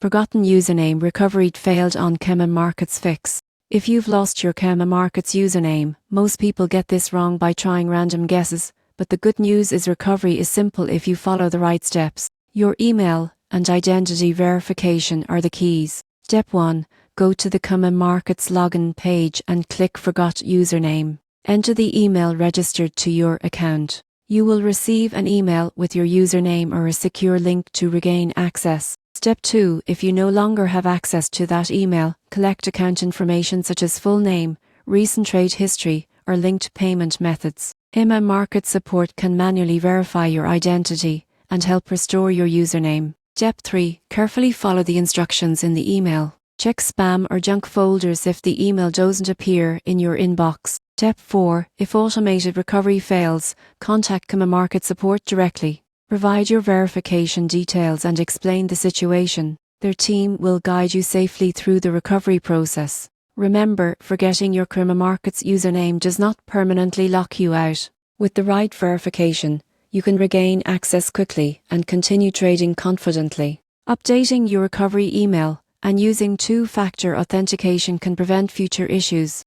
Forgotten username recovery failed on CMC Markets Fix. If you've lost your CMC Markets username, most people get this wrong by trying random guesses, but the good news is recovery is simple if you follow the right steps. Your email and identity verification are the keys. Step 1. Go to the CMC Markets login page and click Forgot Username. Enter the email registered to your account. You will receive an email with your username or a secure link to regain access. Step 2. If you no longer have access to that email, collect account information such as full name, recent trade history, or linked payment methods. CMC Markets support can manually verify your identity and help restore your username. Step 3. Carefully follow the instructions in the email. Check spam or junk folders if the email doesn't appear in your inbox. Step 4. If automated recovery fails, contact CMC Markets support directly. Provide your verification details and explain the situation. Their team will guide you safely through the recovery process. Remember, forgetting your CMC Markets username does not permanently lock you out. With the right verification, you can regain access quickly and continue trading confidently. Updating your recovery email and using two-factor authentication can prevent future issues.